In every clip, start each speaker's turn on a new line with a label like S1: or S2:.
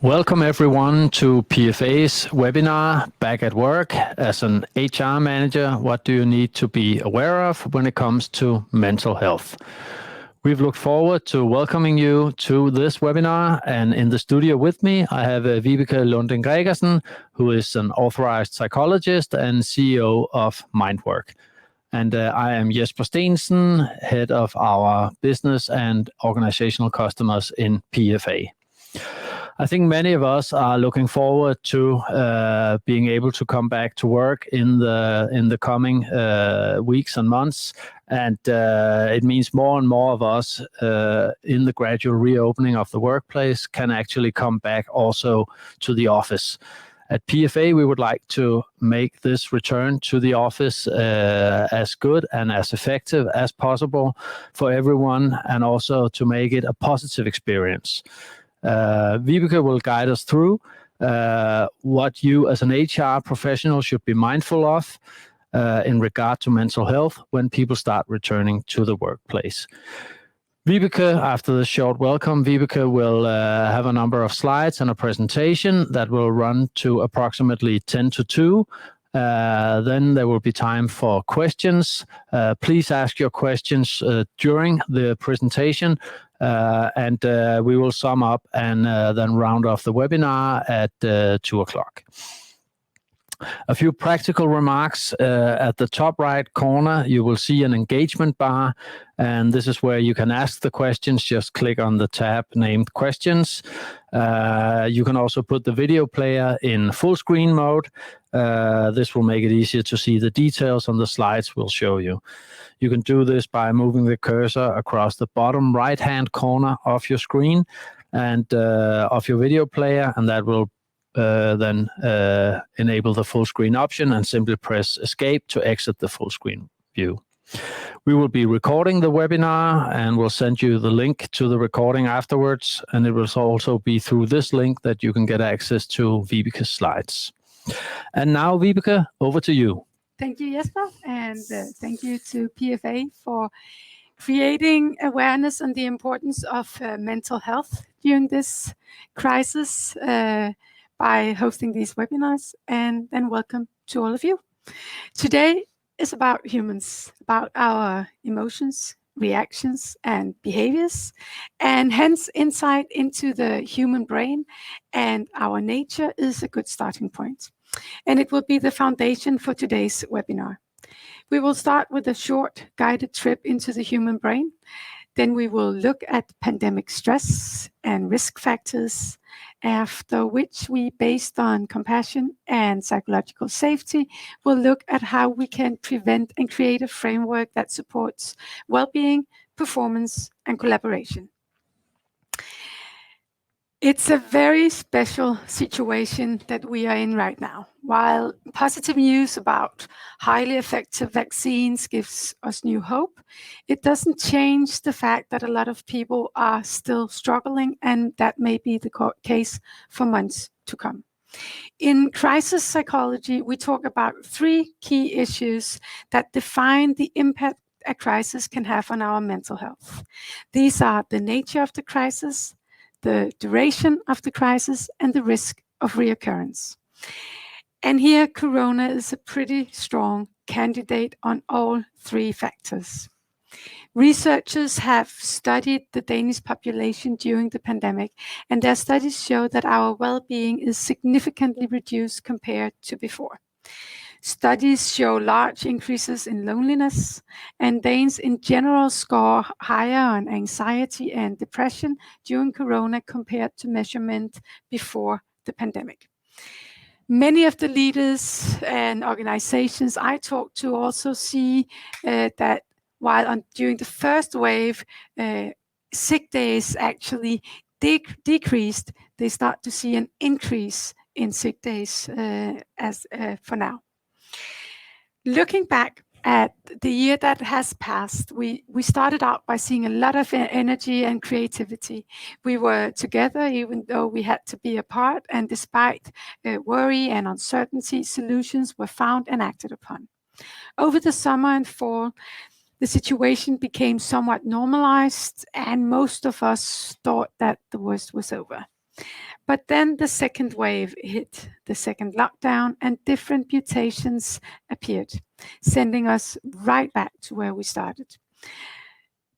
S1: Welcome everyone to PFA's webinar, Back at Work. As an HR manager, what do you need to be aware of when it comes to mental health? We've looked forward to welcoming you to this webinar, and in the studio with me, I have Vibeke Lunding Gregersen, who is an authorized psychologist and CEO of Mindwork. And I am Jesper Stensen, head of our business and organizational customers in PFA. I think many of us are looking forward to being able to come back to work in the coming weeks and months, and it means more and more of us in the gradual reopening of the workplace can actually come back also to the office. At PFA, we would like to make this return to the office as good and as effective as possible for everyone, and also to make it a positive experience. Vibeke will guide us through what you as an HR professional should be mindful of in regard to mental health when people start returning to the workplace. Vibeke, after the short welcome, Vibeke will have a number of slides and a presentation that will run to approximately 10 to 2. Then there will be time for questions. Please ask your questions during the presentation, and we will sum up and then round off the webinar at 2 o'clock. A few practical remarks. At the top right corner, you will see an engagement bar, and this is where you can ask the questions. Just click on the tab named Questions. You can also put the video player in full screen mode. This will make it easier to see the details on the slides we'll show you. You can do this by moving the cursor across the bottom right-hand corner of your screen and of your video player, and that will then enable the full screen option, and simply press Escape to exit the full screen view. We will be recording the webinar, and we'll send you the link to the recording afterwards, and it will also be through this link that you can get access to Vibeke's slides. And now, Vibeke, over to you.
S2: Thank you, Jesper, and thank you to PFA for creating awareness on the importance of mental health during this crisis by hosting these webinars, and then welcome to all of you. Today is about humans, about our emotions, reactions, and behaviors, and hence insight into the human brain and our nature is a good starting point. And it will be the foundation for today's webinar. We will start with a short guided trip into the human brain. Then we will look at pandemic stress and risk factors, after which we, based on compassion and psychological safety, will look at how we can prevent and create a framework that supports well-being, performance, and collaboration. It's a very special situation that we are in right now. While positive news about highly effective vaccines gives us new hope, it doesn't change the fact that a lot of people are still struggling, and that may be the case for months to come. In crisis psychology, we talk about 3 key issues that define the impact a crisis can have on our mental health. These are the nature of the crisis, the duration of the crisis, and the risk of reoccurrence. And here, Corona is a pretty strong candidate on all 3 factors. Researchers have studied the Danish population during the pandemic, and their studies show that our well-being is significantly reduced compared to before. Studies show large increases in loneliness, and Danes in general score higher on anxiety and depression during Corona compared to measurement before the pandemic. Many of the leaders and organizations I talk to also see that while during the first wave, sick days actually decreased, they start to see an increase in sick days for now. Looking back at the year that has passed, we started out by seeing a lot of energy and creativity. We were together even though we had to be apart, and despite worry and uncertainty, solutions were found and acted upon. Over the summer and fall, the situation became somewhat normalized, and most of us thought that the worst was over. But then the second wave hit, the second lockdown, and different mutations appeared, sending us right back to where we started.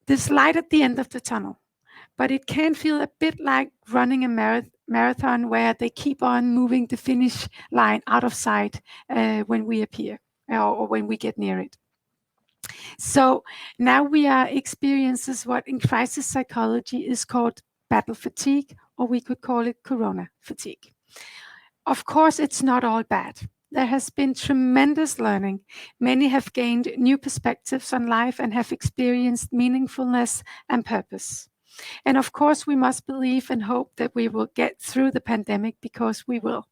S2: There's light at the end of the tunnel, but it can feel a bit like running a marathon where they keep on moving the finish line out of sight when we appear or when we get near it. So now we are experiencing what in crisis psychology is called battle fatigue, or we could call it corona fatigue. Of course, it's not all bad. There has been tremendous learning. Many have gained new perspectives on life and have experienced meaningfulness and purpose. And of course, we must believe and hope that we will get through the pandemic, because we will.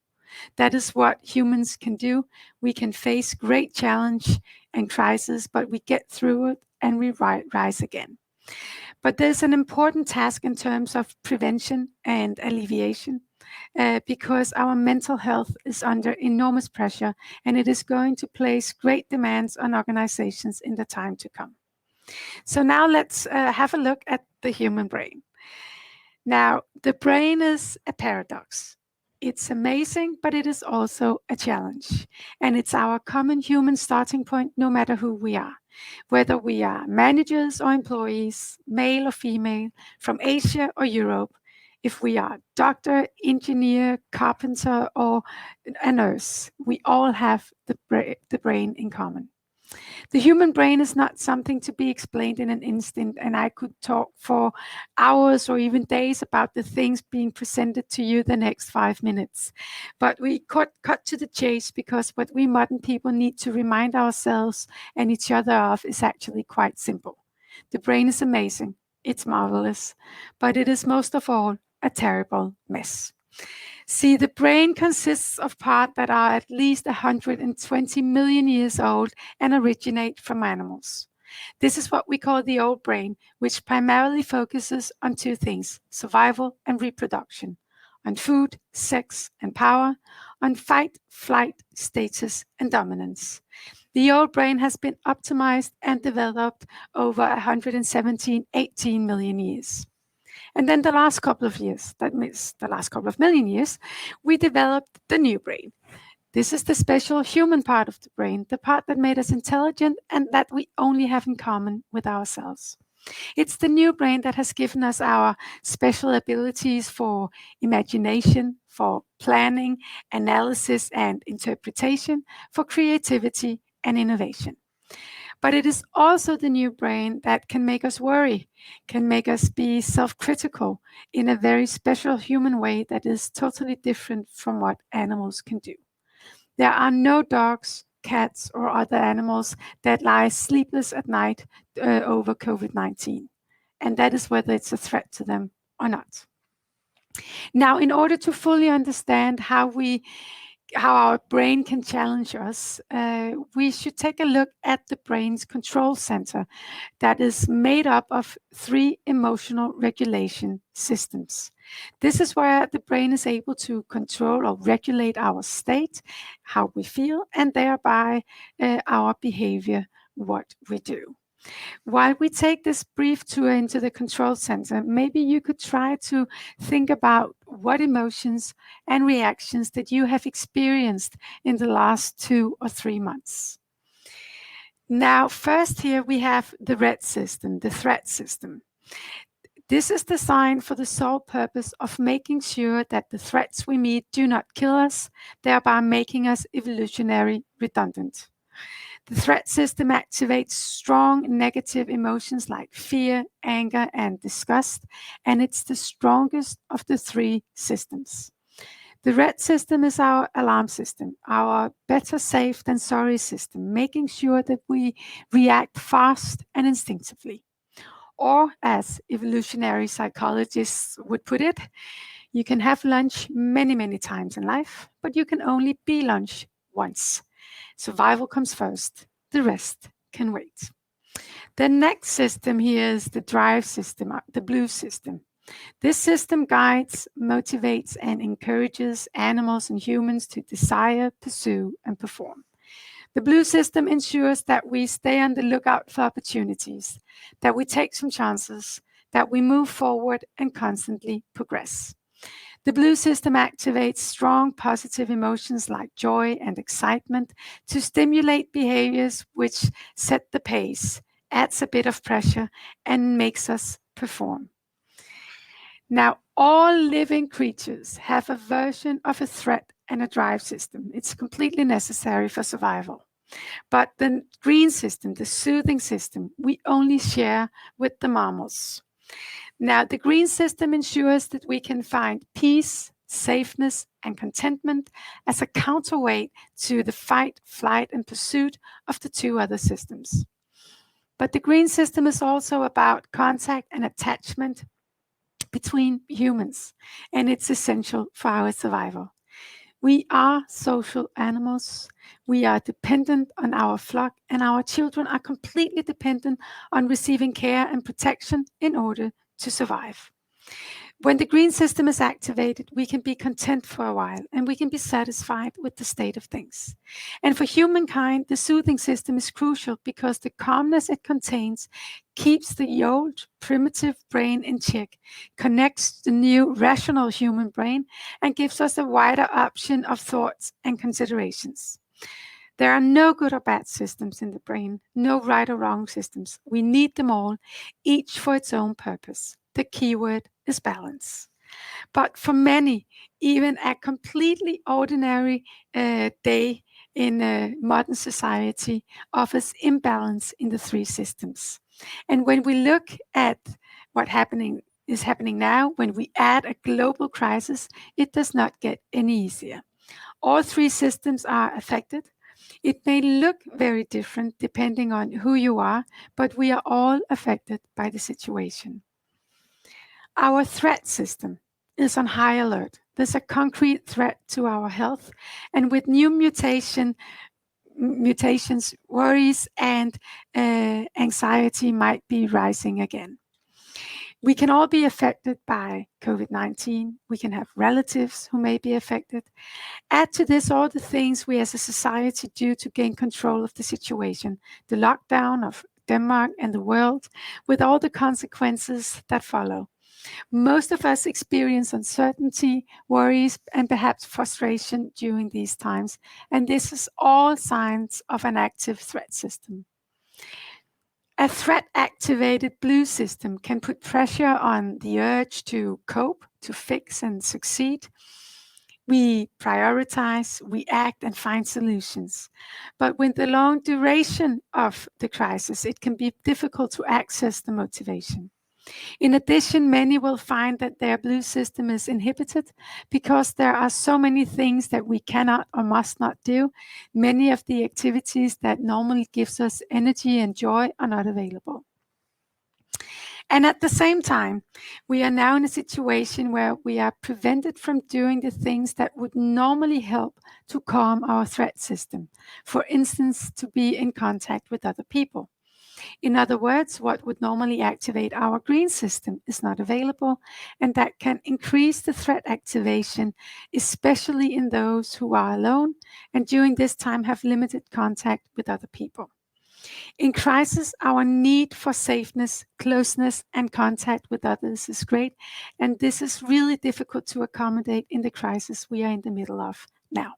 S2: That is what humans can do. We can face great challenge and crisis, but we get through it and we rise again. But there's an important task in terms of prevention and alleviation, because our mental health is under enormous pressure, and it is going to place great demands on organizations in the time to come. So now let's have a look at the human brain. Now, the brain is a paradox. It's amazing, but it is also a challenge. And it's our common human starting point, no matter who we are. Whether we are managers or employees, male or female, from Asia or Europe, if we are doctor, engineer, carpenter, or a nurse, we all have the brain in common. The human brain is not something to be explained in an instant, and I could talk for hours or even days about the things being presented to you the next 5 minutes. But we cut to the chase, because what we modern people need to remind ourselves and each other of is actually quite simple. The brain is amazing, it's marvelous, but it is most of all a terrible mess. See, the brain consists of parts that are at least 120 million years old and originate from animals. This is what we call the old brain, which primarily focuses on two things: survival and reproduction, on food, sex, and power, on fight, flight, status, and dominance. The old brain has been optimized and developed over 118 million years. And then the last couple of years, that means the last couple of million years, we developed the new brain. This is the special human part of the brain, the part that made us intelligent and that we only have in common with ourselves. It's the new brain that has given us our special abilities for imagination, for planning, analysis and interpretation, for creativity and innovation. But it is also the new brain that can make us worry, can make us be self-critical in a very special human way that is totally different from what animals can do. There are no dogs, cats, or other animals that lie sleepless at night over COVID-19. And that is whether it's a threat to them or not. Now, in order to fully understand how our brain can challenge us, we should take a look at the brain's control center that is made up of 3 emotional regulation systems. This is where the brain is able to control or regulate our state, how we feel, and thereby our behavior, what we do. While we take this brief tour into the control center, maybe you could try to think about what emotions and reactions that you have experienced in the last 2 or 3 months. Now, first here we have the red system, the threat system. This is designed for the sole purpose of making sure that the threats we meet do not kill us, thereby making us evolutionary redundant. The threat system activates strong negative emotions like fear, anger, and disgust, and it's the strongest of the 3 systems. The red system is our alarm system, our better safe than sorry system, making sure that we react fast and instinctively. Or, as evolutionary psychologists would put it, you can have lunch many, many times in life, but you can only be lunch once. Survival comes first, the rest can wait. The next system here is the drive system, the blue system. This system guides, motivates, and encourages animals and humans to desire, pursue, and perform. The blue system ensures that we stay on the lookout for opportunities, that we take some chances, that we move forward and constantly progress. The blue system activates strong positive emotions like joy and excitement to stimulate behaviors which set the pace, adds a bit of pressure, and makes us perform. Now, all living creatures have a version of a threat and a drive system. It's completely necessary for survival. But the green system, the soothing system, we only share with the mammals. Now, the green system ensures that we can find peace, safeness, and contentment as a counterweight to the fight, flight, and pursuit of the two other systems. But the green system is also about contact and attachment between humans, and it's essential for our survival. We are social animals. We are dependent on our flock, and our children are completely dependent on receiving care and protection in order to survive. When the green system is activated, we can be content for a while and we can be satisfied with the state of things. And for humankind, the soothing system is crucial because the calmness it contains keeps the old primitive brain in check, connects the new rational human brain, and gives us a wider option of thoughts and considerations. There are no good or bad systems in the brain, no right or wrong systems. We need them all, each for its own purpose. The key word is balance. But for many, even a completely ordinary day in modern society offers imbalance in the three systems. And when we look at what is happening now, when we add a global crisis, it does not get any easier. All three systems are affected. It may look very different depending on who you are, but we are all affected by the situation. Our threat system is on high alert. There's a concrete threat to our health, and with new mutations, worries and anxiety might be rising again. We can all be affected by COVID-19. We can have relatives who may be affected. Add to this all the things we as a society do to gain control of the situation, the lockdown of Denmark and the world, with all the consequences that follow. Most of us experience uncertainty, worries, and perhaps frustration during these times, and this is all signs of an active threat system. A threat-activated blue system can put pressure on the urge to cope, to fix and succeed. We prioritize, we act and find solutions. But with the long duration of the crisis, it can be difficult to access the motivation. In addition, many will find that their blue system is inhibited because there are so many things that we cannot or must not do. Many of the activities that normally gives us energy and joy are not available. And at the same time, we are now in a situation where we are prevented from doing the things that would normally help to calm our threat system. For instance, to be in contact with other people. In other words, what would normally activate our green system is not available, and that can increase the threat activation, especially in those who are alone and during this time have limited contact with other people. In crisis, our need for safeness, closeness, and contact with others is great, and this is really difficult to accommodate in the crisis we are in the middle of now.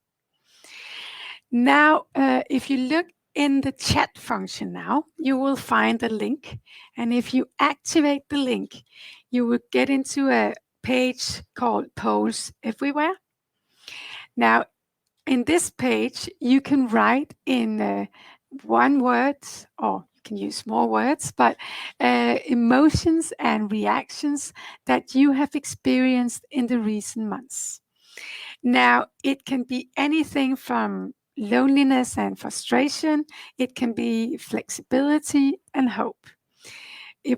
S2: Now, if you look in the chat function now, you will find a link. And if you activate the link, you will get into a page called Polls Everywhere. Now, in this page, you can write in one word, or you can use more words, but emotions and reactions that you have experienced in the recent months. Now, it can be anything from loneliness and frustration. It can be flexibility and hope.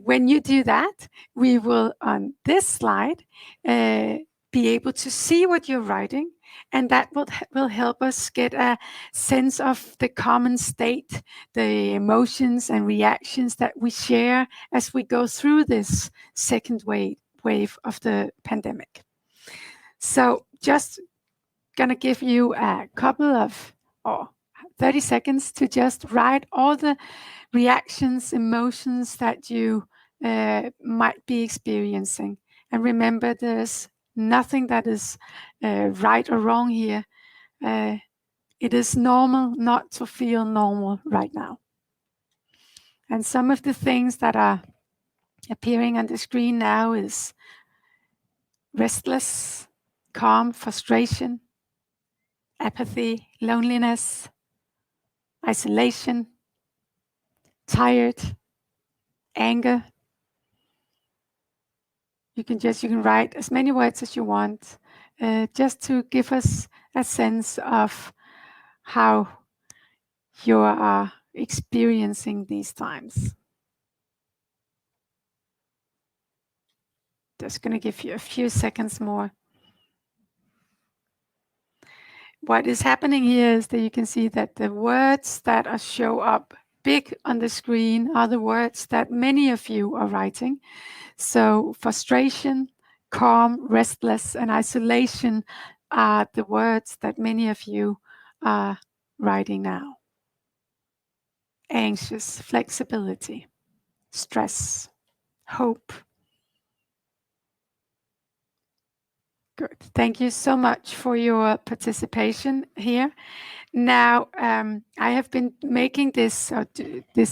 S2: When you do that, we will, on this slide, be able to see what you're writing, and that will help us get a sense of the common state, the emotions and reactions that we share as we go through this second wave of the pandemic. So just gonna give you a couple of 30 seconds to just write all the reactions, emotions that you might be experiencing. And remember, there's nothing that is right or wrong here. It is normal not to feel normal right now. And some of the things that are appearing on the screen now is restless, calm, frustration, apathy, loneliness, isolation, tired, anger. You can write as many words as you want, just to give us a sense of how you are experiencing these times. Just going to give you a few seconds more. What is happening here is that you can see that the words that show up big on the screen are the words that many of you are writing. So frustration, calm, restless, and isolation are the words that many of you are writing now. Anxious, flexibility, stress, hope. Good. Thank you so much for your participation here. Now, I have been making this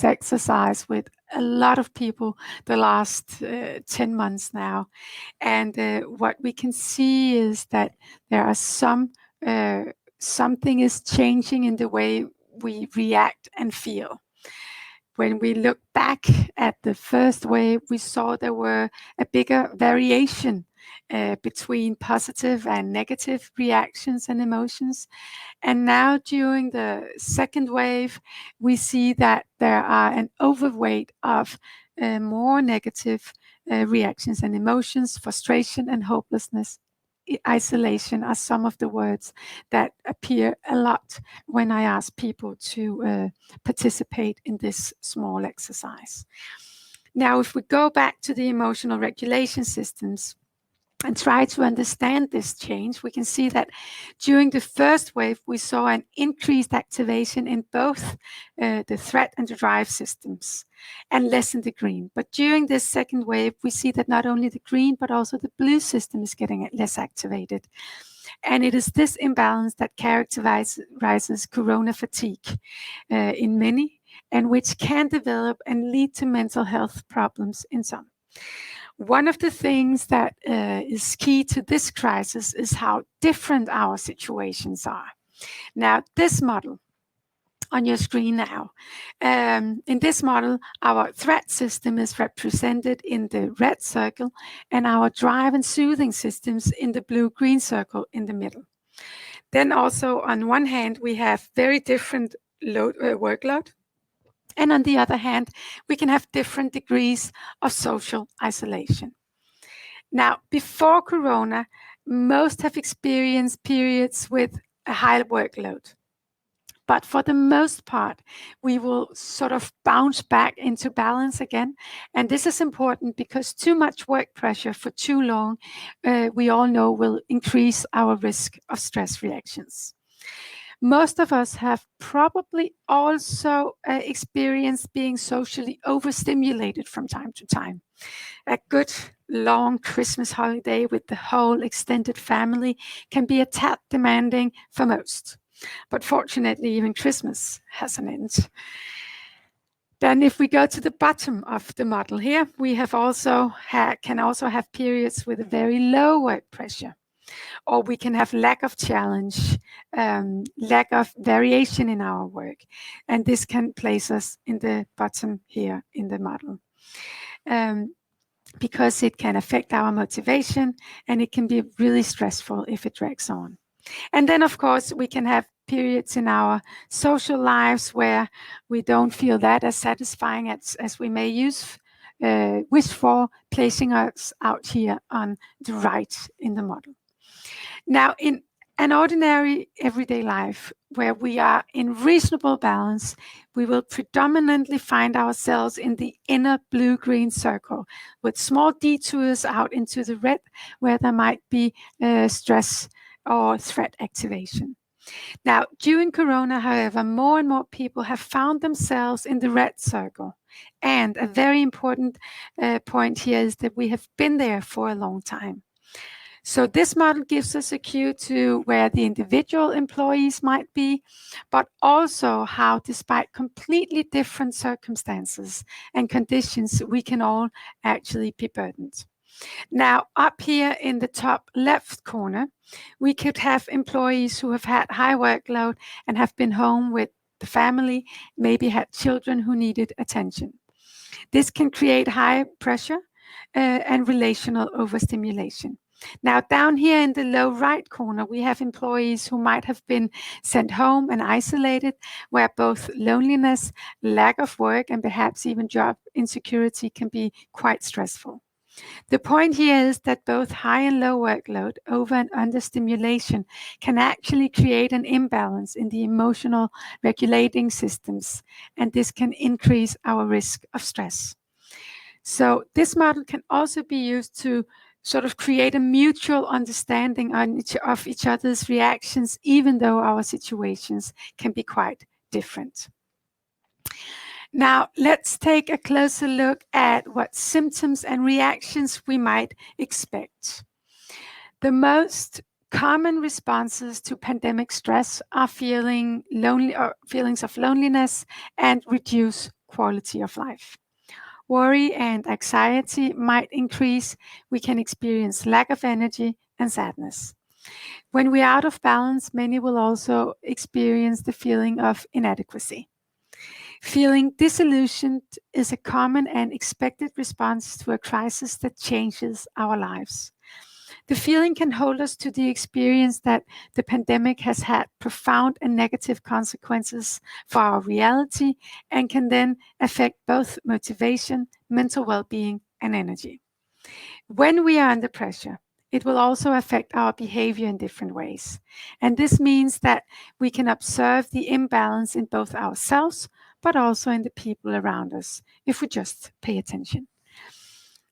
S2: exercise with a lot of people the last 10 months now. And what we can see is that there are something is changing in the way we react and feel. When we look back at the first wave, we saw there were a bigger variation between positive and negative reactions and emotions. And now during the second wave, we see that there are an overweight of more negative reactions and emotions. Frustration and hopelessness, isolation are some of the words that appear a lot when I ask people to participate in this small exercise. Now, if we go back to the emotional regulation systems and try to understand this change, we can see that during the first wave, we saw an increased activation in both the threat and the drive systems, and less in the green. But during this second wave, we see that not only the green, but also the blue system is getting less activated. And it is this imbalance that characterizes corona fatigue in many, and which can develop and lead to mental health problems in some. One of the things that is key to this crisis is how different our situations are. Now, this model on your screen now, in this model, our threat system is represented in the red circle, and our drive and soothing systems in the blue-green circle in the middle. Then also, on one hand, we have very different workload. And on the other hand, we can have different degrees of social isolation. Now, before Corona, most have experienced periods with a high workload. But for the most part, we will sort of bounce back into balance again. And this is important because too much work pressure for too long, we all know, will increase our risk of stress reactions. Most of us have probably also experienced being socially overstimulated from time to time. A good long Christmas holiday with the whole extended family can be a tad demanding for most. But fortunately, even Christmas has an end. Then if we go to the bottom of the model here, we have can also have periods with a very low work pressure. Or we can have lack of challenge, lack of variation in our work. And this can place us in the bottom here in the model. Because it can affect our motivation, and it can be really stressful if it drags on. And then, of course, we can have periods in our social lives where we don't feel that as satisfying as we may wish for, placing us out here on the right in the model. Now, in an ordinary everyday life where we are in reasonable balance, we will predominantly find ourselves in the inner blue-green circle with small detours out into the red where there might be stress or threat activation. Now, during Corona, however, more and more people have found themselves in the red circle. And a very important point here is that we have been there for a long time. So this model gives us a cue to where the individual employees might be, but also how, despite completely different circumstances and conditions, we can all actually be burdened. Now, up here in the top left corner, we could have employees who have had high workload and have been home with the family, maybe had children who needed attention. This can create high pressure and relational overstimulation. Now, down here in the low right corner, we have employees who might have been sent home and isolated, where both loneliness, lack of work, and perhaps even job insecurity can be quite stressful. The point here is that both high and low workload, over and under stimulation, can actually create an imbalance in the emotional regulating systems, and this can increase our risk of stress. So this model can also be used to sort of create a mutual understanding of each other's reactions, even though our situations can be quite different. Now, let's take a closer look at what symptoms and reactions we might expect. The most common responses to pandemic stress are feelings of loneliness and reduced quality of life. Worry and anxiety might increase. We can experience lack of energy and sadness. When we're out of balance, many will also experience the feeling of inadequacy. Feeling disillusioned is a common and expected response to a crisis that changes our lives. The feeling can hold us to the experience that the pandemic has had profound and negative consequences for our reality and can then affect both motivation, mental well-being, and energy. When we are under pressure, it will also affect our behavior in different ways. And this means that we can observe the imbalance in both ourselves, but also in the people around us, if we just pay attention.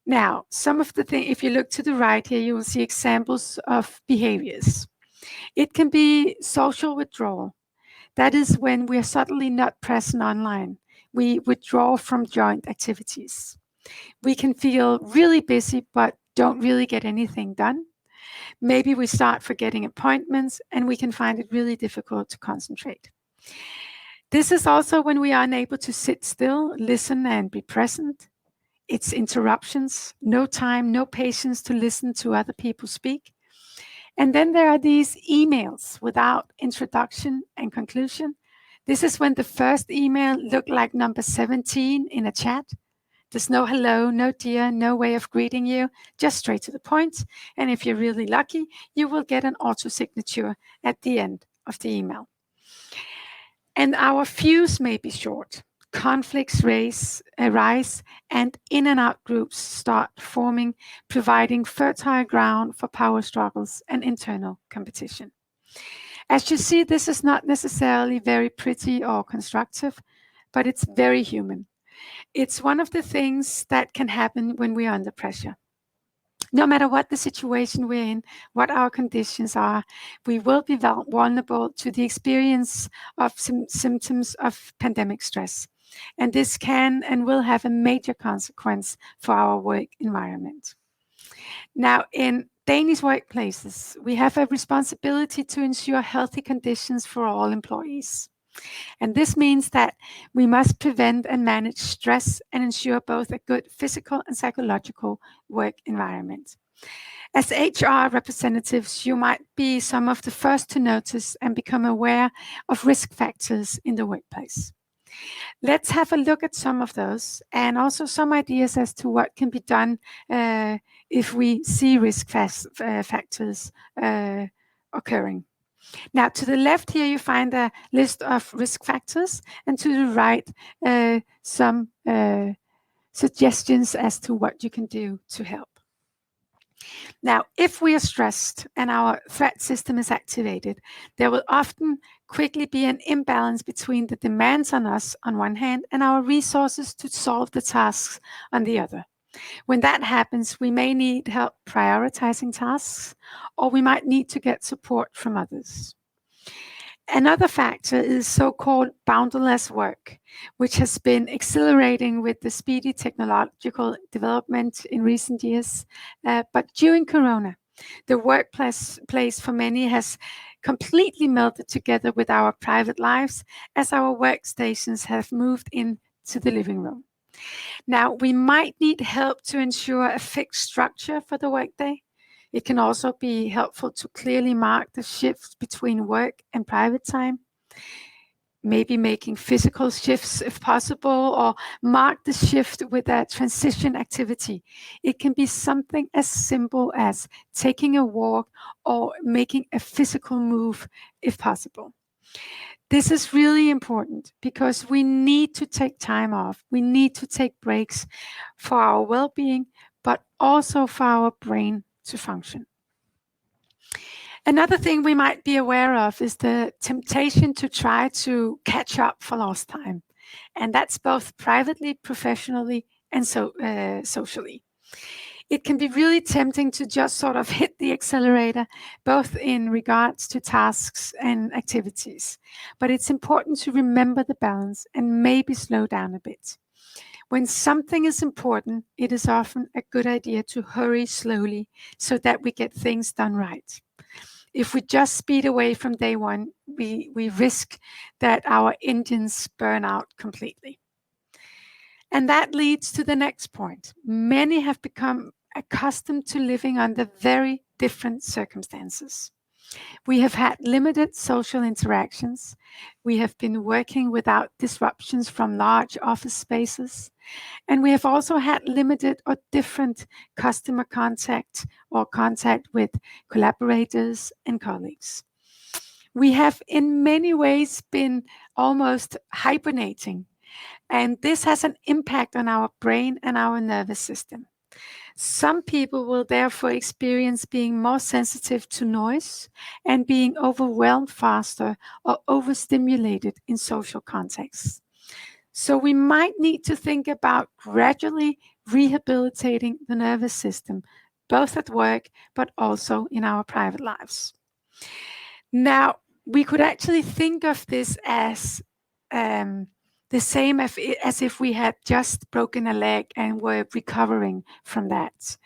S2: Now, some of the things, if you look to the right here, you will see examples of behaviors. It can be social withdrawal. That is when we are suddenly not present online. We withdraw from joint activities. We can feel really busy, but don't really get anything done. Maybe we start forgetting appointments, and we can find it really difficult to concentrate. This is also when we are unable to sit still, listen, and be present. It's interruptions, no time, no patience to listen to other people speak. And then there are these emails without introduction and conclusion. This is when the first email looked like number 17 in a chat. There's no hello, no dear, no way of greeting you, just straight to the point. And if you're really lucky, you will get an auto signature at the end of the email. And our fuse may be short. Conflicts arise, and in and out groups start forming, providing fertile ground for power struggles and internal competition. As you see, this is not necessarily very pretty or constructive, but it's very human. It's one of the things that can happen when we are under pressure. No matter what the situation we're in, what our conditions are, we will be vulnerable to the experience of some symptoms of pandemic stress. And this can and will have a major consequence for our work environment. Now, in Danish workplaces, we have a responsibility to ensure healthy conditions for all employees. And this means that we must prevent and manage stress and ensure both a good physical and psychological work environment. As HR representatives, you might be some of the first to notice and become aware of risk factors in the workplace. Let's have a look at some of those and also some ideas as to what can be done if we see risk factors occurring. Now, to the left here, you find a list of risk factors, and to the right, some suggestions as to what you can do to help. Now, if we are stressed and our threat system is activated, there will often quickly be an imbalance between the demands on us on one hand and our resources to solve the tasks on the other. When that happens, we may need help prioritizing tasks, or we might need to get support from others. Another factor is so-called boundaryless work, which has been accelerating with the speedy technological development in recent years. But during Corona, The workplace for many has completely melted together with our private lives as our workstations have moved into the living room. Now, we might need help to ensure a fixed structure for the workday. It can also be helpful to clearly mark the shifts between work and private time. Maybe making physical shifts if possible, or mark the shift with a transition activity. It can be something as simple as taking a walk or making a physical move if possible. This is really important because we need to take time off. We need to take breaks for our well-being, but also for our brain to function. Another thing we might be aware of is the temptation to try to catch up for lost time. And that's both privately, professionally, and socially. It can be really tempting to just sort of hit the accelerator, both in regards to tasks and activities. But it's important to remember the balance and maybe slow down a bit. When something is important, it is often a good idea to hurry slowly so that we get things done right. If we just speed away from day one, we risk that our engines burn out completely. And that leads to the next point. Many have become accustomed to living under very different circumstances. We have had limited social interactions. We have been working without disruptions from large office spaces. And we have also had limited or different customer contact or contact with collaborators and colleagues. We have in many ways been almost hibernating, and this has an impact on our brain and our nervous system. Some people will therefore experience being more sensitive to noise and being overwhelmed faster or overstimulated in social contexts. So we might need to think about gradually rehabilitating the nervous system, both at work, but also in our private lives. Now, we could actually think of this as the same as if we had just broken a leg and were recovering from that.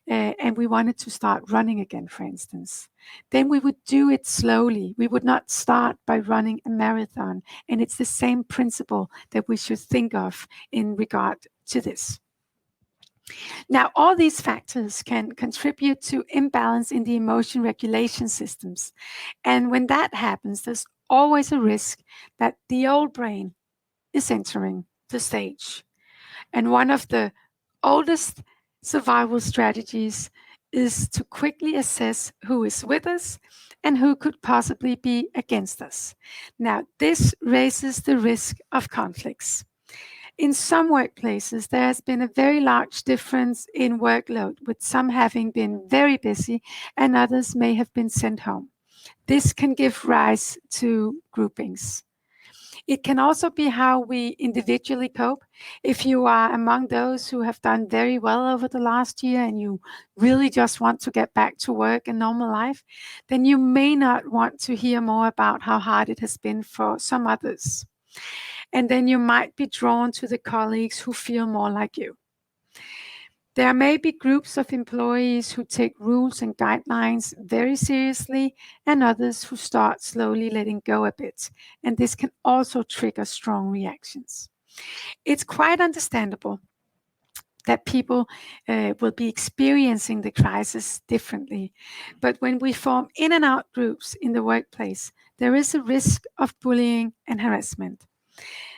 S2: And we wanted to start running again, for instance. Then we would do it slowly. We would not start by running a marathon. And it's the same principle that we should think of in regard to this. Now, all these factors can contribute to imbalance in the emotion regulation systems. And when that happens, there's always a risk that the old brain is entering the stage. And one of the oldest survival strategies is to quickly assess who is with us and who could possibly be against us. Now, this raises the risk of conflicts. In some workplaces, there has been a very large difference in workload, with some having been very busy and others may have been sent home. This can give rise to groupings. It can also be how we individually cope. If you are among those who have done very well over the last year and you really just want to get back to work and normal life, then you may not want to hear more about how hard it has been for some others. And then you might be drawn to the colleagues who feel more like you. There may be groups of employees who take rules and guidelines very seriously, and others who start slowly letting go a bit. And this can also trigger strong reactions. It's quite understandable that people will be experiencing the crisis differently. But when we form in and out groups in the workplace, there is a risk of bullying and harassment.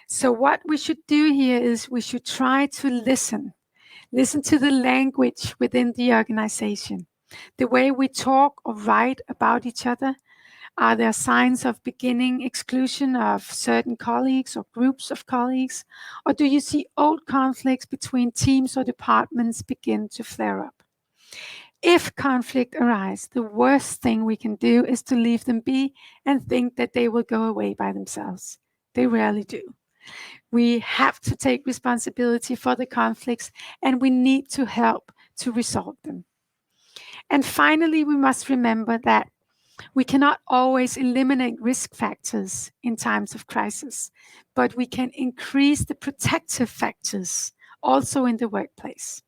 S2: So what we should do here is we should try to listen to the language within the organization, the way we talk or write about each other. Are there signs of beginning exclusion of certain colleagues or groups of colleagues? Or do you see old conflicts between teams or departments begin to flare up? If conflict arises, the worst thing we can do is to leave them be and think that they will go away by themselves. They rarely do. We have to take responsibility for the conflicts, and we need to help to resolve them. And finally, we must remember that we cannot always eliminate risk factors in times of crisis, but we can increase the protective factors also in the workplace.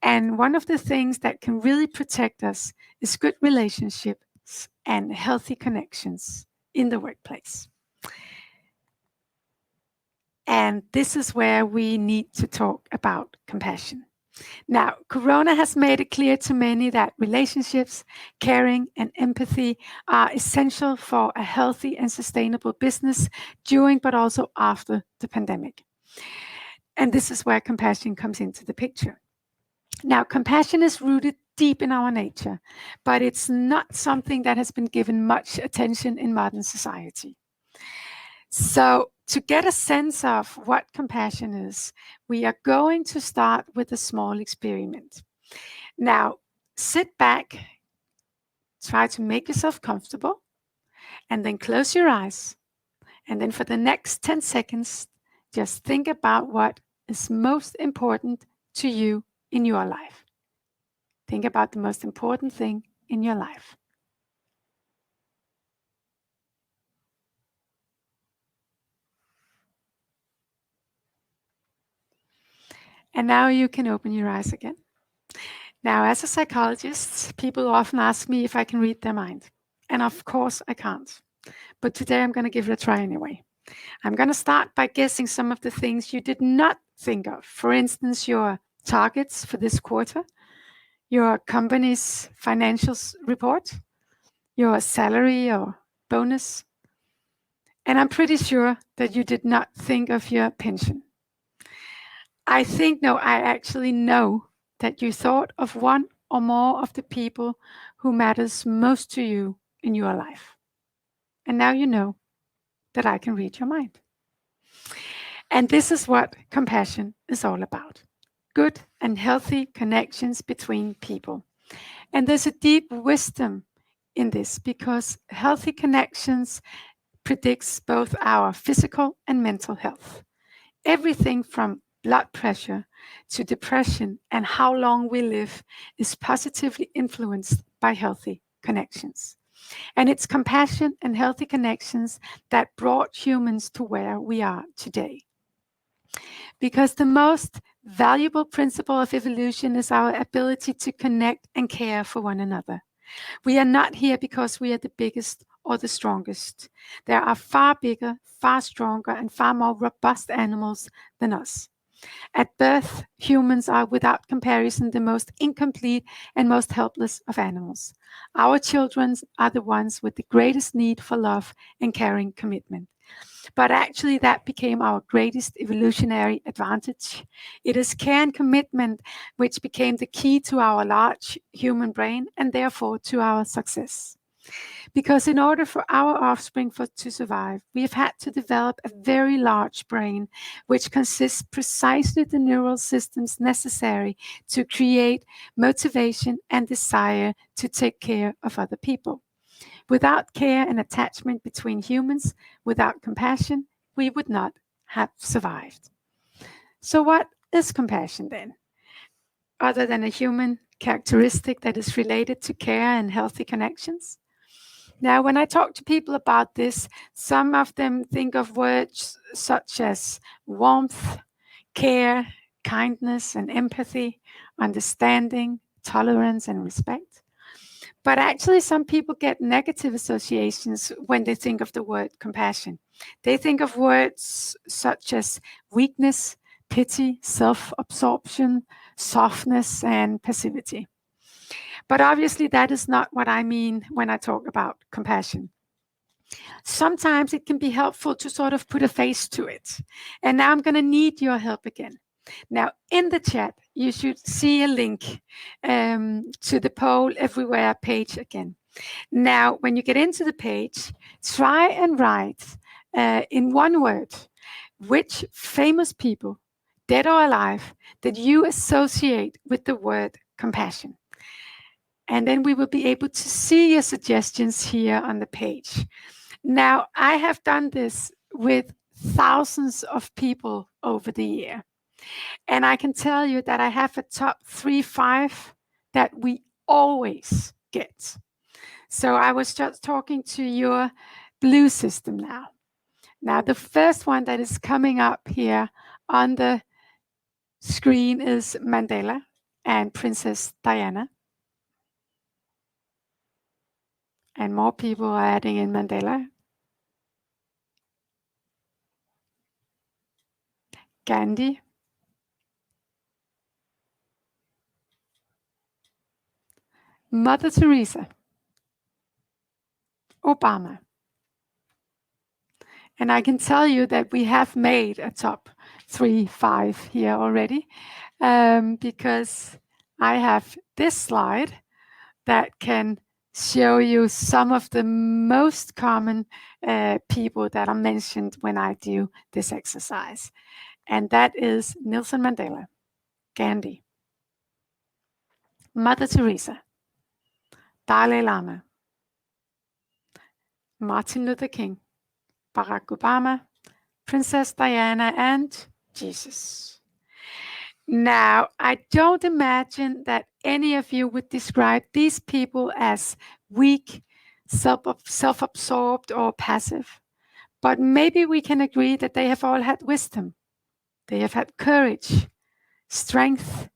S2: And one of the things that can really protect us is good relationships and healthy connections in the workplace. And this is where we need to talk about compassion. Now, Corona has made it clear to many that relationships, caring, and empathy are essential for a healthy and sustainable business during, but also after the pandemic. And this is where compassion comes into the picture. Now, compassion is rooted deep in our nature, but it's not something that has been given much attention in modern society. So, to get a sense of what compassion is, we are going to start with a small experiment. Now, sit back, try to make yourself comfortable, and then close your eyes. And then for the next 10 seconds, just think about what is most important to you in your life. Think about the most important thing in your life. And now you can open your eyes again. Now, as a psychologist, people often ask me if I can read their mind. And of course, I can't. But today I'm going to give it a try anyway. I'm going to start by guessing some of the things you did not think of. For instance, your targets for this quarter, your company's financial report, your salary or bonus. And I'm pretty sure that you did not think of your pension. I actually know that you thought of one or more of the people who matters most to you in your life. And now you know that I can read your mind. And this is what compassion is all about. Good and healthy connections between people. And there's a deep wisdom in this because healthy connections predicts both our physical and mental health. Everything from blood pressure to depression and how long we live is positively influenced by healthy connections. And it's compassion and healthy connections that brought humans to where we are today. Because the most valuable principle of evolution is our ability to connect and care for one another. We are not here because we are the biggest or the strongest. There are far bigger, far stronger, and far more robust animals than us. At birth, humans are without comparison the most incomplete and most helpless of animals. Our children are the ones with the greatest need for love and caring commitment. But actually, that became our greatest evolutionary advantage. It is care and commitment which became the key to our large human brain and therefore to our success. Because in order for our offspring to survive, we have had to develop a very large brain, which consists precisely the neural systems necessary to create motivation and desire to take care of other people. Without care and attachment between humans, without compassion, we would not have survived. So what is compassion then? Other than a human characteristic that is related to care and healthy connections? Now, when I talk to people about this, some of them think of words such as warmth, care, kindness and empathy, understanding, tolerance and respect. But actually, some people get negative associations when they think of the word compassion. They think of words such as weakness, pity, self-absorption, softness, and passivity. But obviously, that is not what I mean when I talk about compassion. Sometimes it can be helpful to sort of put a face to it. And now I'm going to need your help again. Now, in the chat, you should see a link to the Poll Everywhere page again. Now, when you get into the page, try and write in one word which famous people, dead or alive, that you associate with the word compassion. And then we will be able to see your suggestions here on the page. Now, I have done this with thousands of people over the year. And I can tell you that I have a top 3-5 that we always get. So I was just talking to your blue system now. Now, the first one that is coming up here on the screen is Mandela and Princess Diana. And more people are adding in Mandela. Gandhi. Mother Teresa. Obama. And I can tell you that we have made a top 5 here already, because I have this slide that can show you some of the most common people that are mentioned when I do this exercise. And that is Nelson Mandela, Gandhi, Mother Teresa, Dalai Lama, Martin Luther King, Barack Obama, Princess Diana, and Jesus. Now, I don't imagine that any of you would describe these people as weak, self-absorbed, or passive. But maybe we can agree that they have all had wisdom. They have had courage, strength,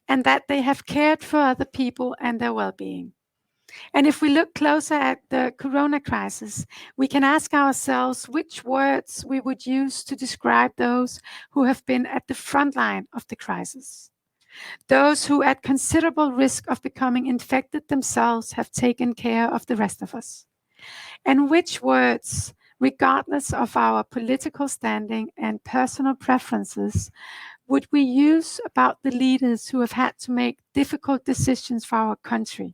S2: and that they have cared for other people and their well-being. And if we look closer at the corona crisis, we can ask ourselves which words we would use to describe those who have been at the front line of the crisis. Those who, at considerable risk of becoming infected themselves, have taken care of the rest of us. And which words, regardless of our political standing and personal preferences, would we use about the leaders who have had to make difficult decisions for our country,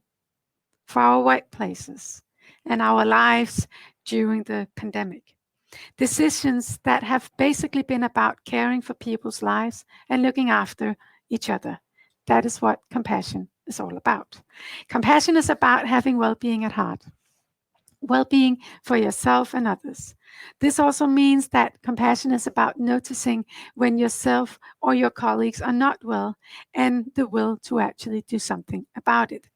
S2: for our workplaces, and our lives during the pandemic? Decisions that have basically been about caring for people's lives and looking after each other. That is what compassion is all about. Compassion is about having well-being at heart. Well-being for yourself and others. This also means that compassion is about noticing when yourself or your colleagues are not well and the will to actually do something about it.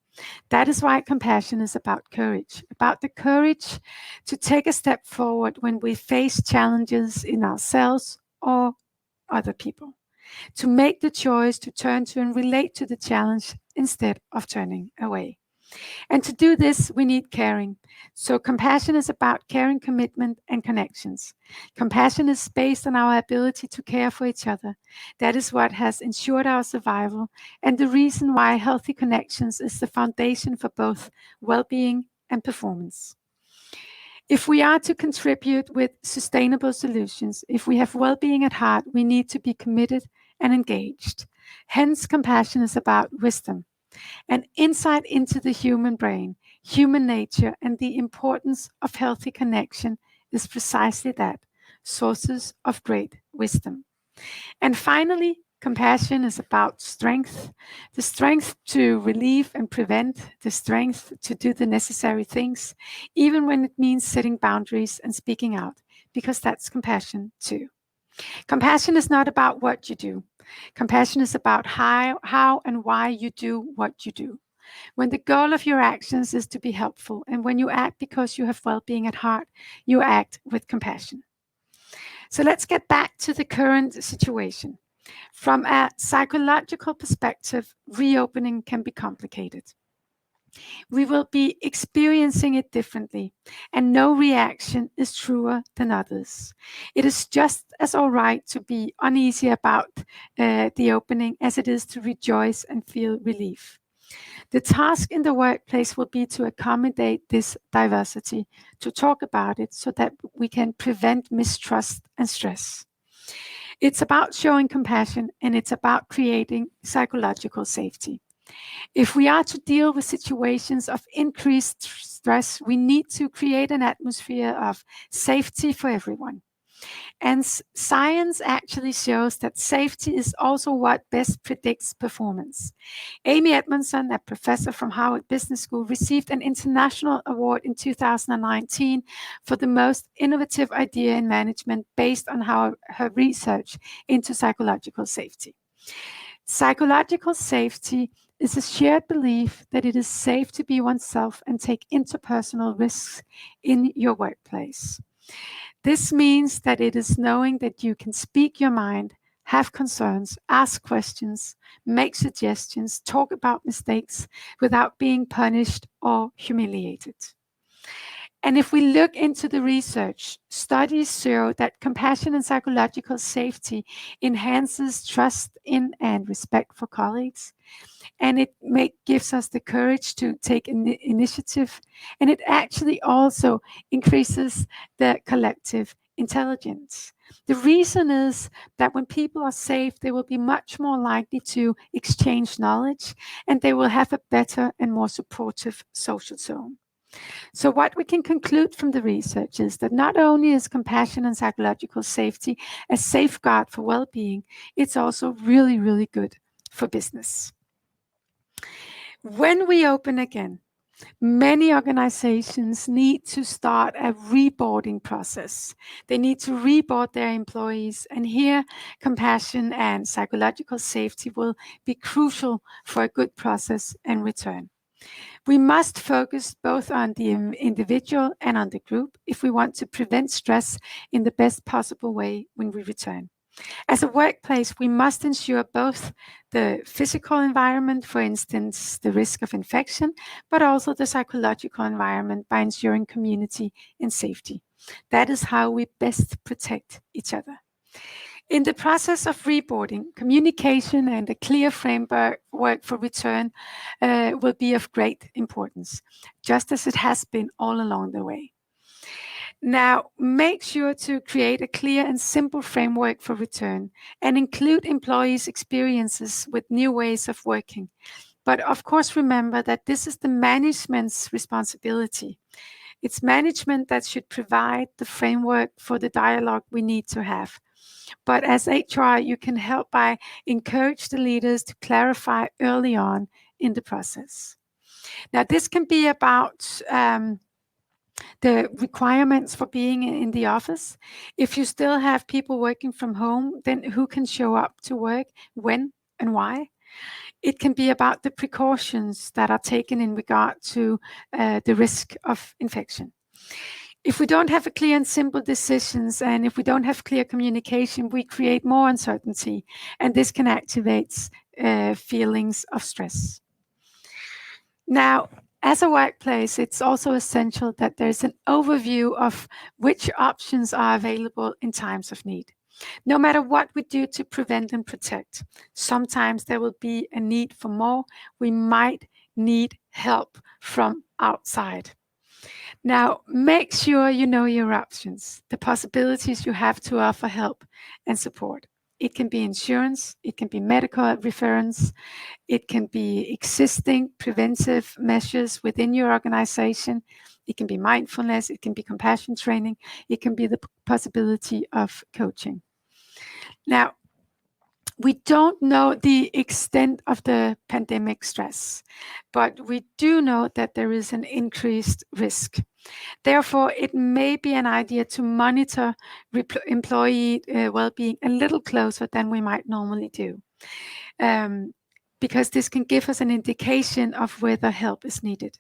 S2: That is why compassion is about courage, about the courage to take a step forward when we face challenges in ourselves or other people, to make the choice to turn to and relate to the challenge instead of turning away. And to do this, we need caring. So compassion is about caring, commitment, and connections. Compassion is based on our ability to care for each other. That is what has ensured our survival and the reason why healthy connections is the foundation for both well-being and performance. If we are to contribute with sustainable solutions, if we have well-being at heart, we need to be committed and engaged. Hence, compassion is about wisdom, an insight into the human brain, human nature, and the importance of healthy connection is precisely that, sources of great wisdom. And finally, compassion is about strength, the strength to relieve and prevent, the strength to do the necessary things, even when it means setting boundaries and speaking out, because that's compassion too. Compassion is not about what you do. Compassion is about how and why you do what you do. When the goal of your actions is to be helpful, and when you act because you have well-being at heart, you act with compassion. So let's get back to the current situation. From a psychological perspective, reopening can be complicated. We will be experiencing it differently, and no reaction is truer than others. It is just as all right to be uneasy about the opening as it is to rejoice and feel relief. The task in the workplace will be to accommodate this diversity, to talk about it so that we can prevent mistrust and stress. It's about showing compassion, and it's about creating psychological safety. If we are to deal with situations of increased stress, we need to create an atmosphere of safety for everyone. And science actually shows that safety is also what best predicts performance. Amy Edmondson, a professor from Harvard Business School, received an international award in 2019 for the most innovative idea in management based on her research into psychological safety. Psychological safety is a shared belief that it is safe to be oneself and take interpersonal risks in your workplace. This means that it is knowing that you can speak your mind, have concerns, ask questions, make suggestions, talk about mistakes without being punished or humiliated. And if we look into the research, studies show that compassion and psychological safety enhances trust in and respect for colleagues. And it gives us the courage to take initiative. And it actually also increases the collective intelligence. The reason is that when people are safe, they will be much more likely to exchange knowledge, and they will have a better and more supportive social zone. So what we can conclude from the research is that not only is compassion and psychological safety a safeguard for well-being, it's also really, really good for business. When we open again, many organizations need to start a reboarding process. They need to reboard their employees, and here compassion and psychological safety will be crucial for a good process and return. We must focus both on the individual and on the group if we want to prevent stress in the best possible way when we return. As a workplace, we must ensure both the physical environment, for instance, the risk of infection, but also the psychological environment by ensuring community and safety. That is how we best protect each other. In the process of reboarding, communication and a clear framework for return will be of great importance, just as it has been all along the way. Now, make sure to create a clear and simple framework for return and include employees' experiences with new ways of working. But of course, remember that this is the management's responsibility. It's management that should provide the framework for the dialogue we need to have. But as HR, you can help by encourage the leaders to clarify early on in the process. Now, this can be about the requirements for being in the office. If you still have people working from home, then who can show up to work, when and why? It can be about the precautions that are taken in regard to the risk of infection. If we don't have a clear and simple decisions, and if we don't have clear communication, we create more uncertainty, and this can activate feelings of stress. Now, as a workplace, it's also essential that there's an overview of which options are available in times of need. No matter what we do to prevent and protect, sometimes there will be a need for more. We might need help from outside. Now, make sure you know your options, the possibilities you have to offer help and support. It can be insurance, it can be medical reference, it can be existing preventive measures within your organization, it can be mindfulness, it can be compassion training, it can be the possibility of coaching. Now, we don't know the extent of the pandemic stress, but we do know that there is an increased risk. Therefore, it may be an idea to monitor employee well-being a little closer than we might normally do, because this can give us an indication of whether help is needed.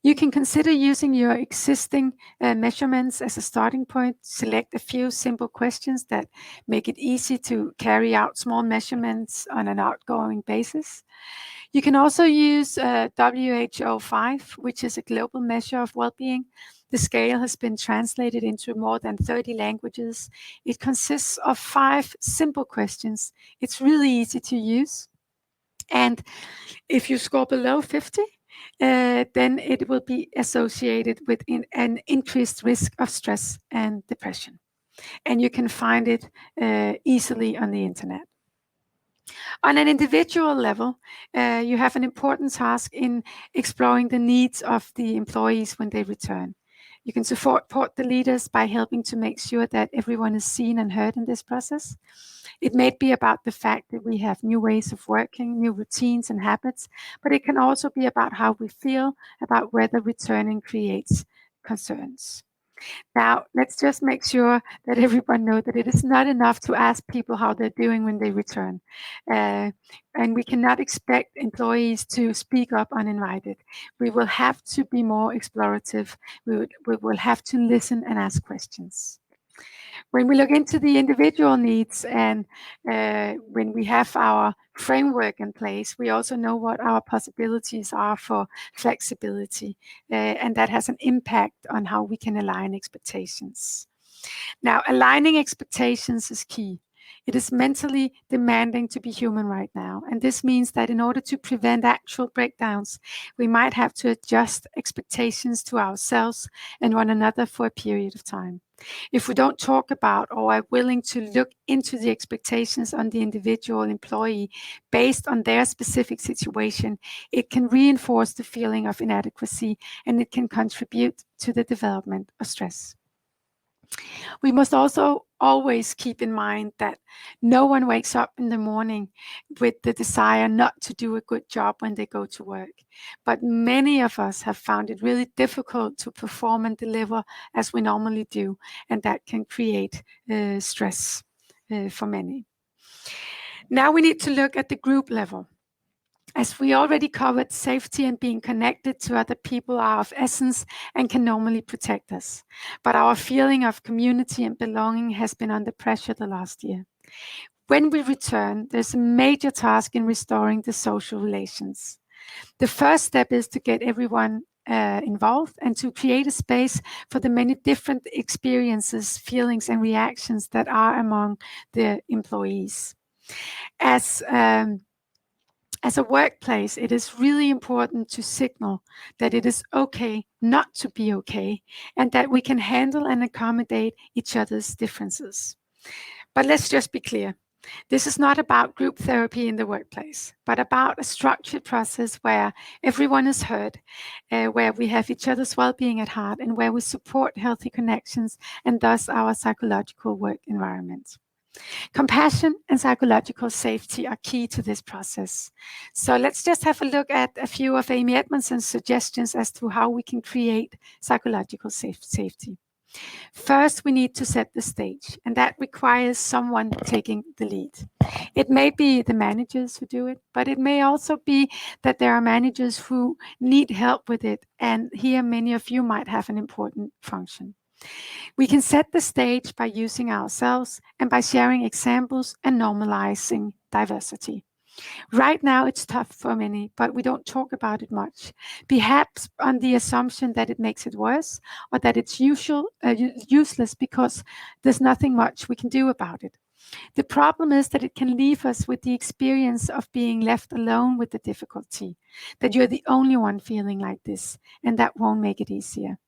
S2: You can consider using your existing measurements as a starting point. Select a few simple questions that make it easy to carry out small measurements on an outgoing basis. You can also use WHO5, which is a global measure of well-being. The scale has been translated into more than 30 languages. It consists of 5 simple questions. It's really easy to use. And if you score below 50, then it will be associated with an increased risk of stress and depression. And you can find it easily on the internet. On an individual level, you have an important task in exploring the needs of the employees when they return. You can support the leaders by helping to make sure that everyone is seen and heard in this process. It may be about the fact that we have new ways of working, new routines and habits, but it can also be about how we feel about whether returning creates concerns. Now, let's just make sure that everyone knows that it is not enough to ask people how they're doing when they return. And we cannot expect employees to speak up uninvited. We will have to be more explorative. We will have to listen and ask questions. When we look into the individual needs and when we have our framework in place, we also know what our possibilities are for flexibility, and that has an impact on how we can align expectations. Now, aligning expectations is key. It is mentally demanding to be human right now, and this means that in order to prevent actual breakdowns, we might have to adjust expectations to ourselves and one another for a period of time. If we don't talk about or are willing to look into the expectations on the individual employee based on their specific situation, it can reinforce the feeling of inadequacy, and it can contribute to the development of stress. We must also always keep in mind that no one wakes up in the morning with the desire not to do a good job when they go to work. But many of us have found it really difficult to perform and deliver as we normally do, and that can create stress for many. Now we need to look at the group level. As we already covered, safety and being connected to other people are of essence and can normally protect us. But our feeling of community and belonging has been under pressure the last year. When we return, there's a major task in restoring the social relations. The first step is to get everyone involved and to create a space for the many different experiences, feelings, and reactions that are among the employees. As a workplace, it is really important to signal that it is okay not to be okay, and that we can handle and accommodate each other's differences. But let's just be clear. This is not about group therapy in the workplace, but about a structured process where everyone is heard, where we have each other's well-being at heart, and where we support healthy connections and thus our psychological work environment. Compassion and psychological safety are key to this process. So let's just have a look at a few of Amy Edmondson's suggestions as to how we can create psychological safety. First, we need to set the stage, and that requires someone taking the lead. It may be the managers who do it, but it may also be that there are managers who need help with it, and here many of you might have an important function. We can set the stage by using ourselves and by sharing examples and normalizing diversity. Right now, it's tough for many, but we don't talk about it much. Perhaps on the assumption that it makes it worse, or that it's useless because there's nothing much we can do about it. The problem is that it can leave us with the experience of being left alone with the difficulty, that you're the only one feeling like this, and that won't make it easier.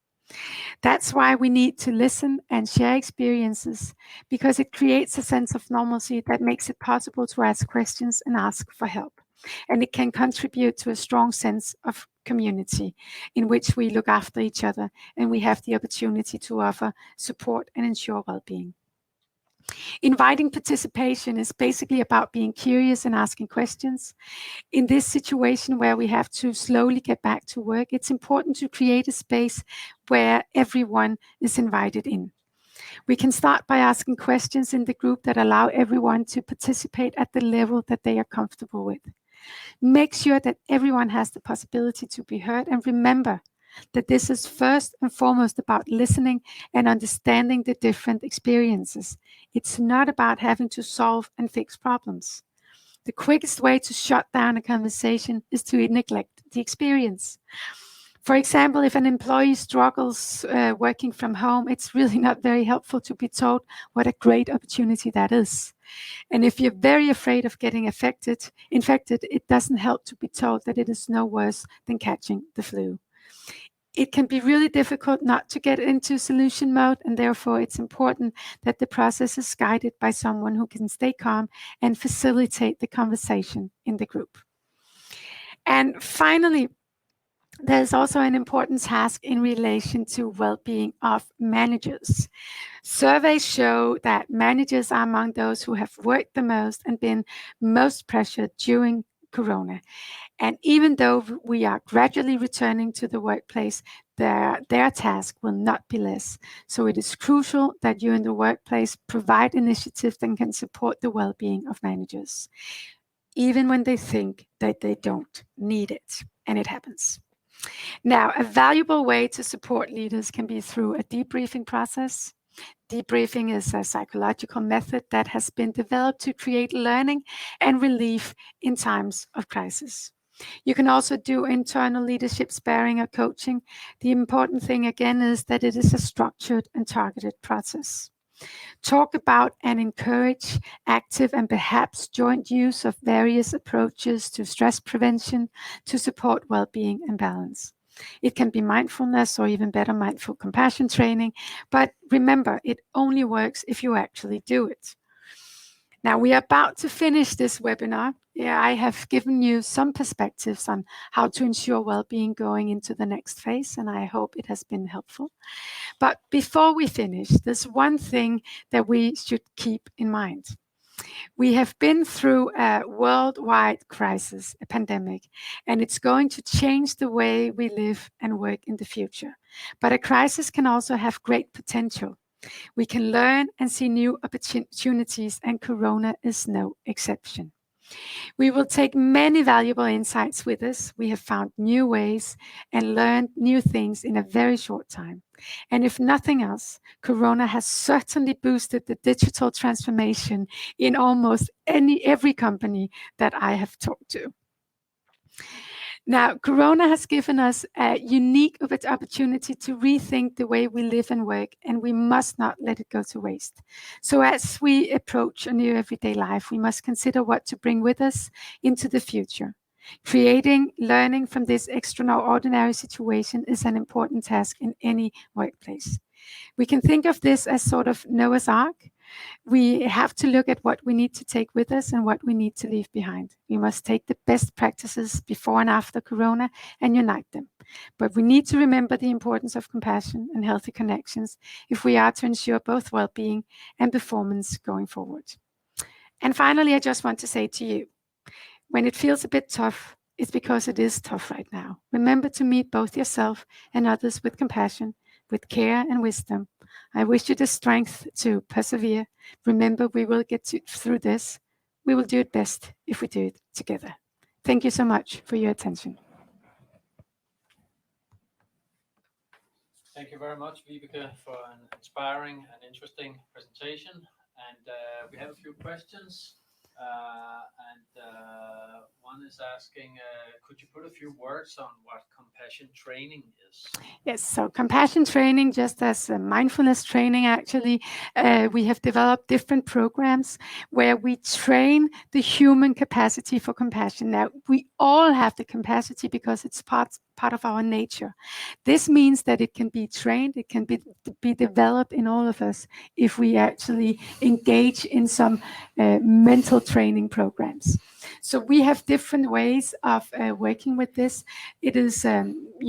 S2: That's why we need to listen and share experiences, because it creates a sense of normalcy that makes it possible to ask questions and ask for help. And it can contribute to a strong sense of community in which we look after each other and we have the opportunity to offer support and ensure well-being. Inviting participation is basically about being curious and asking questions. In this situation where we have to slowly get back to work, it's important to create a space where everyone is invited in. We can start by asking questions in the group that allow everyone to participate at the level that they are comfortable with. Make sure that everyone has the possibility to be heard, and remember that this is first and foremost about listening and understanding the different experiences. It's not about having to solve and fix problems. The quickest way to shut down a conversation is to neglect the experience. For example, if an employee struggles working from home, it's really not very helpful to be told what a great opportunity that is. And if you're very afraid of getting infected, it doesn't help to be told that it is no worse than catching the flu. It can be really difficult not to get into solution mode, and therefore it's important that the process is guided by someone who can stay calm and facilitate the conversation in the group. And finally, there's also an important task in relation to well-being of managers. Surveys show that managers are among those who have worked the most and been most pressured during Corona. And even though we are gradually returning to the workplace, their task will not be less. So it is crucial that you in the workplace provide initiatives that can support the well-being of managers, even when they think that they don't need it. And it happens. Now, a valuable way to support leaders can be through a debriefing process. Debriefing is a psychological method that has been developed to create learning and relief in times of crisis. You can also do internal leadership sparring or coaching. The important thing again is that it is a structured and targeted process. Talk about and encourage active and perhaps joint use of various approaches to stress prevention to support well-being and balance. It can be mindfulness or even better mindful compassion training, but remember, it only works if you actually do it. Now we are about to finish this webinar. I have given you some perspectives on how to ensure well-being going into the next phase, and I hope it has been helpful. But before we finish, there's one thing that we should keep in mind. We have been through a worldwide crisis, a pandemic, and it's going to change the way we live and work in the future. But a crisis can also have great potential. We can learn and see new opportunities, and Corona is no exception. We will take many valuable insights with us. We have found new ways and learned new things in a very short time. And if nothing else, Corona has certainly boosted the digital transformation in almost every company that I have talked to. Now, Corona has given us a unique opportunity to rethink the way we live and work, and we must not let it go to waste. So as we approach a new everyday life, we must consider what to bring with us into the future. Creating learning from this extraordinary situation is an important task in any workplace. We can think of this as sort of Noah's Ark. We have to look at what we need to take with us and what we need to leave behind. We must take the best practices before and after Corona and unite them. But we need to remember the importance of compassion and healthy connections if we are to ensure both well-being and performance going forward. And finally, I just want to say to you, when it feels a bit tough, it's because it is tough right now. Remember to meet both yourself and others with compassion, with care and wisdom. I wish you the strength to persevere. Remember, we will get through this. We will do it best if we do it together. Thank you so much for your attention.
S1: Thank you very much, Vibeke, for an inspiring and interesting presentation. And we have a few questions. One is asking, could you put a few words on what compassion training is?
S2: Yes, so compassion training, just as mindfulness training, actually, we have developed different programs where we train the human capacity for compassion. Now, we all have the capacity because it's part of our nature. This means that it can be trained, it can be developed in all of us if we actually engage in some mental training programs. So we have different ways of working with this. It is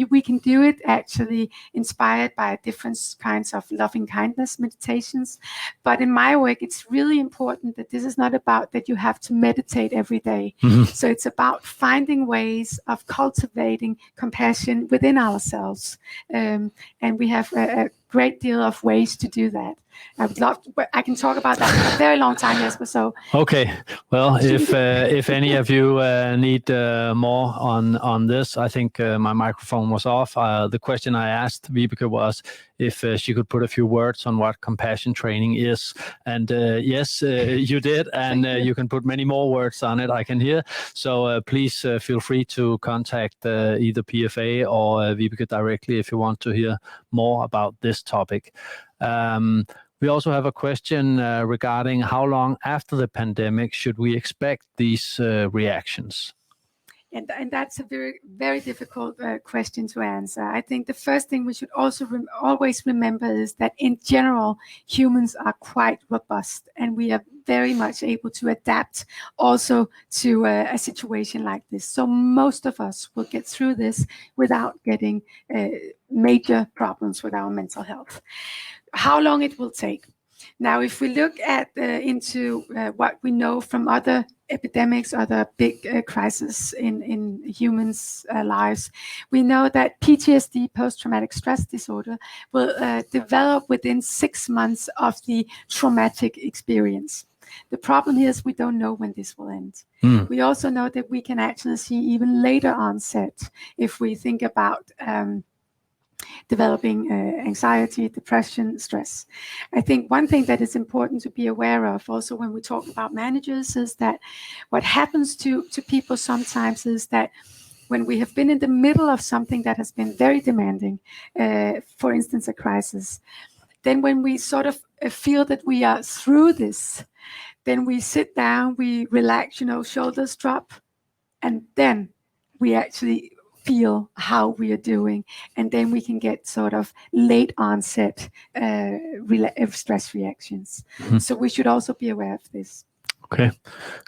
S2: we can do it actually inspired by different kinds of loving kindness meditations. But in my work, it's really important that this is not about that you have to meditate every day. Mm-hmm. So it's about finding ways of cultivating compassion within ourselves. And we have a great deal of ways to do that. I would love to, but I can talk about that for a very long time, Jesper. So
S1: okay, well, if any of you need more on this, I think my microphone was off. The question I asked Vibeke was if she could put a few words on what compassion training is, and yes, you did, and you can put many more words on it. I can hear. So please feel free to contact either PFA or Vibeke directly if you want to hear more about this topic. We also have a question regarding how long after the pandemic should we expect these reactions?
S2: And that's a very, very difficult question to answer. I think the first thing we should also always remember is that in general, humans are quite robust and we are very much able to adapt also to a situation like this. So most of us will get through this without getting major problems with our mental health. How long it will take. Now, if we look at into what we know from other epidemics, other big crises in humans' lives, we know that PTSD, post-traumatic stress disorder, will develop within 6 months of the traumatic experience. The problem here is we don't know when this will end. We also know that we can actually see even later onset if we think about developing anxiety, depression, stress. I think one thing that is important to be aware of also when we talk about managers is that what happens to people sometimes is that when we have been in the middle of something that has been very demanding, for instance, a crisis, then when we sort of feel that we are through this, then we sit down, we relax, shoulders drop, and then we actually feel how we are doing, and then we can get sort of late onset stress reactions.
S1: Mhm.
S2: So we should also be aware of this.
S1: Okay,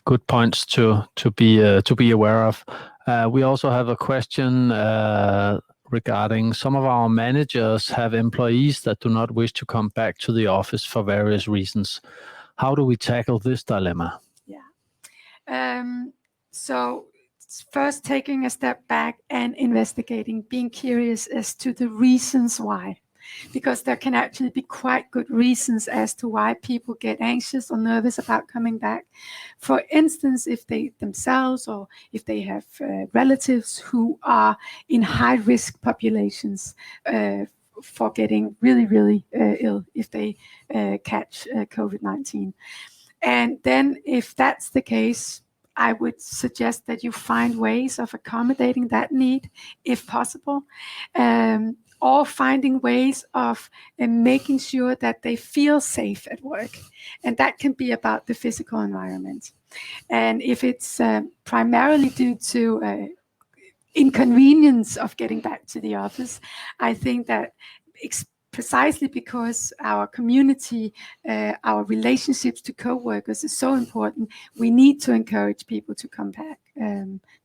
S1: good points to be aware of. We also have a question regarding some of our managers have employees that do not wish to come back to the office for various reasons. How do we tackle this dilemma?
S2: Yeah. So first taking a step back and investigating, being curious as to the reasons why. Because there can actually be quite good reasons as to why people get anxious or nervous about coming back. For instance, if they themselves or if they have relatives who are in high-risk populations for getting really, really ill if they catch COVID-19. And then if that's the case, I would suggest that you find ways of accommodating that need if possible. Or finding ways of making sure that they feel safe at work. And that can be about the physical environment. And if it's primarily due to inconvenience of getting back to the office, I think that precisely because our community, our relationships to co-workers is so important, we need to encourage people to come back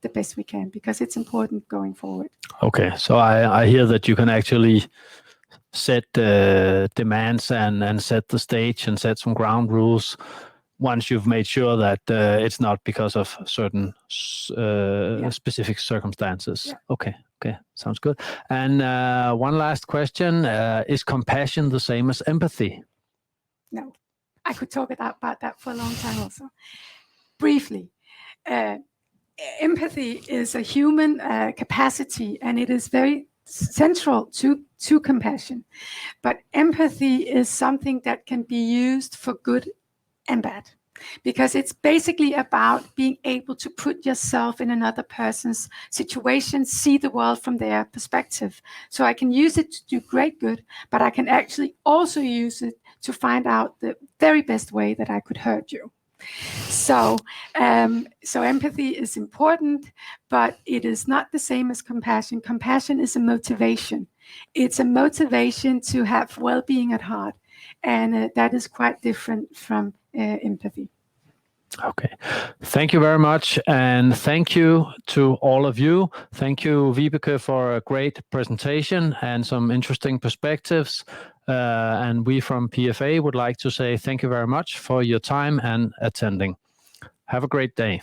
S2: the best we can, because it's important going forward.
S1: Okay, so I hear that you can actually set demands and set the stage and set some ground rules once you've made sure that it's not because of certain specific circumstances.
S2: Yeah.
S1: Okay, sounds good. And one last question, is compassion the same as empathy?
S2: No, I could talk about that for a long time also. Briefly, empathy is a human capacity, and it is very central to compassion. But empathy is something that can be used for good and bad, because it's basically about being able to put yourself in another person's situation, see the world from their perspective. So I can use it to do great good, but I can actually also use it to find out the very best way that I could hurt you. So empathy is important, but it is not the same as compassion. Compassion is a motivation. It's a motivation to have well-being at heart, and that is quite different from empathy.
S1: Okay, thank you very much, and thank you to all of you. Thank you, Vibeke, for a great presentation and some interesting perspectives. And we from PFA would like to say thank you very much for your time and attending. Have a great day.